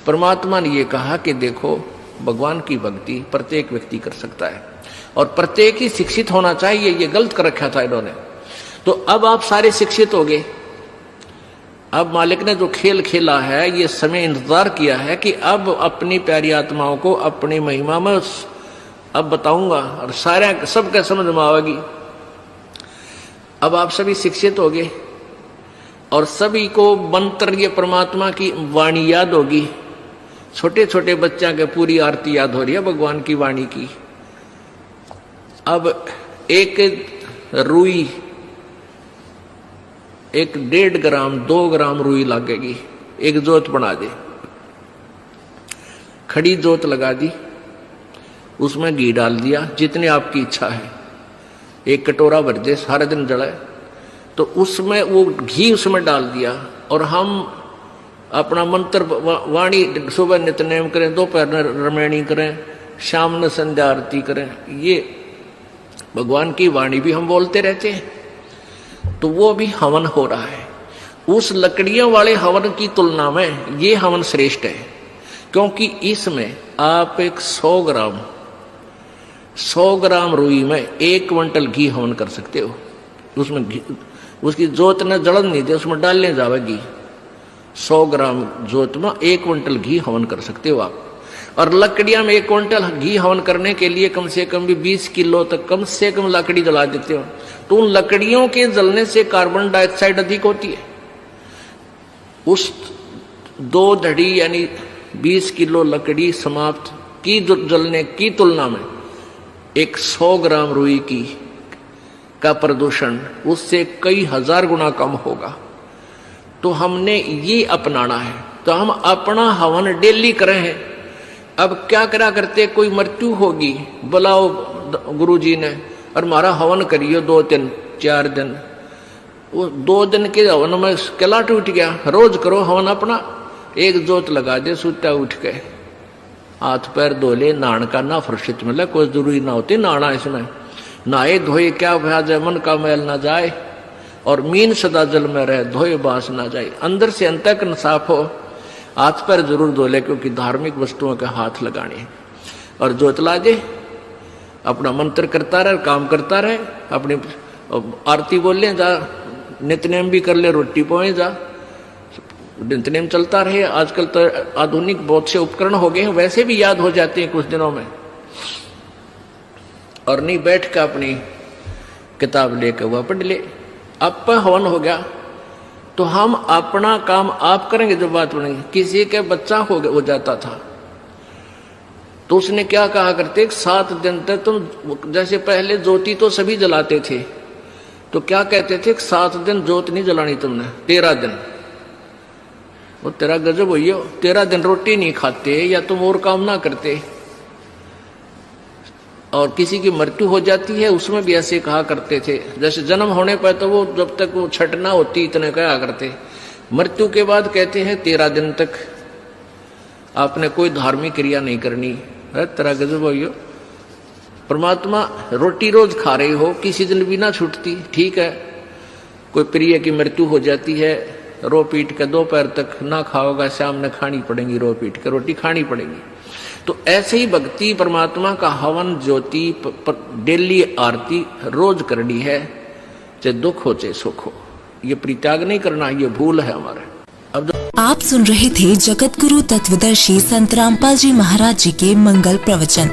परमात्मा ने ये कहा कि देखो भगवान की भक्ति प्रत्येक व्यक्ति कर सकता है और प्रत्येक ही शिक्षित होना चाहिए, ये गलत कर रखा था इन्होंने। तो अब आप सारे शिक्षित हो गए। अब मालिक ने जो खेल खेला है, ये समय इंतजार किया है कि अब अपनी प्यारी आत्माओं को अपनी महिमा में अब बताऊंगा और सारे सबके समझ में आवेगी। अब आप सभी शिक्षित हो गए और सभी को मंत्र ये परमात्मा की वाणी याद होगी। छोटे छोटे बच्चा के पूरी आरती याद हो रही है भगवान की वाणी की। अब एक रुई, एक 1.5 ग्राम 2 ग्राम रुई लगेगी, एक जोत बना दे, खड़ी जोत लगा दी, उसमें घी डाल दिया जितनी आपकी इच्छा है, एक कटोरा भर दे, सारा दिन जलाए। तो उसमें वो घी उसमें डाल दिया और हम अपना मंत्र वाणी सुबह नित्यनेम करें, दोपहर में रमैणी करें, शाम में संध्या आरती करें, ये भगवान की वाणी भी हम बोलते रहते हैं। तो वो भी हवन हो रहा है। उस लकड़ियों वाले हवन की तुलना में ये हवन श्रेष्ठ है, क्योंकि इसमें आप एक 100 ग्राम रुई में 1 क्विंटल घी हवन कर सकते हो। उसमें घी, उसकी जोत ने जलन नहीं दे, उसमें डालने जावे घी। 100 ग्राम जोत में 1 क्विंटल घी हवन कर सकते हो आप। और लकड़ियां में 1 क्विंटल घी हवन करने के लिए कम से कम भी 20 किलो तक कम से कम लकड़ी जला देते हो। तो उन लकड़ियों के जलने से कार्बन डाइऑक्साइड अधिक होती है। उस 2 धड़ी यानी 20 किलो लकड़ी समाप्त की जलने की तुलना में एक 100 ग्राम रुई की का प्रदूषण उससे कई हजार गुना कम होगा। तो हमने ये अपनाना है। तो हम अपना हवन डेली करें हैं। अब क्या करा करते, कोई मृत्यु होगी, बुलाओ गुरुजी ने और हमारा हवन करियो 2 दिन 4 दिन। वो 2 दिन के हवन में किला टूट गया। रोज करो हवन अपना, एक जोत लगा दे, सुता उठ के हाथ पैर धो ले, नहान का ना फुर्सत मिले, कोई जरूरी ना होती नहाना। इसमें नहाए धोए क्या भया जाए, मन का मैल ना जाए और मीन सदा जल में रहे, धोए बास ना जाए। अंदर से अंतःकरण साफ हो, हाथ पैर जरूर धो ले, क्योंकि धार्मिक वस्तुओं के हाथ लगाने। और जोत ला दे, अपना मंत्र करता रहे, काम करता रहे, अपनी आरती बोल ले, जा नित्यनेम भी कर ले, रोटी पोए जा, नित्यनेम चलता रहे। आजकल तो आधुनिक बहुत से उपकरण हो गए हैं, वैसे भी याद हो जाते हैं कुछ दिनों में। और नहीं बैठ कर अपनी किताब लेकर वह पढ़ ले। अब हवन हो गया तो हम अपना काम आप करेंगे। जो बात बनेगी, किसी के बच्चा हो जाता था तो उसने क्या कहा करते, 7 दिन तक तुम, जैसे पहले ज्योति तो सभी जलाते थे, तो क्या कहते थे, 7 दिन ज्योत नहीं जलानी तुमने, 13 दिन। वो तेरा गजब हुई, 13 दिन रोटी नहीं खाते या तुम और काम ना करते। और किसी की मृत्यु हो जाती है उसमें भी ऐसे कहा करते थे। जैसे जन्म होने पर तो वो जब तक वो छठ ना होती इतने कहा करते, मृत्यु के बाद कहते हैं 13 दिन तक आपने कोई धार्मिक क्रिया नहीं करनी। तेरा गजब हो। परमात्मा रोटी रोज खा रहे हो, किसी दिन भी ना छूटती, ठीक है। कोई प्रिय की मृत्यु हो जाती है, रो पीट के दोपहर तक ना खाओगा, शाम में खानी पड़ेगी, रो पीट के रोटी खानी पड़ेगी। तो ऐसे ही भक्ति परमात्मा का हवन ज्योति डेली आरती रोज करनी है, चाहे दुख हो चाहे सुख हो। ये परित्याग नहीं करना, ये भूल है हमारे। अब आप सुन रहे थे जगत गुरु तत्वदर्शी संत रामपाल जी महाराज जी के मंगल प्रवचन।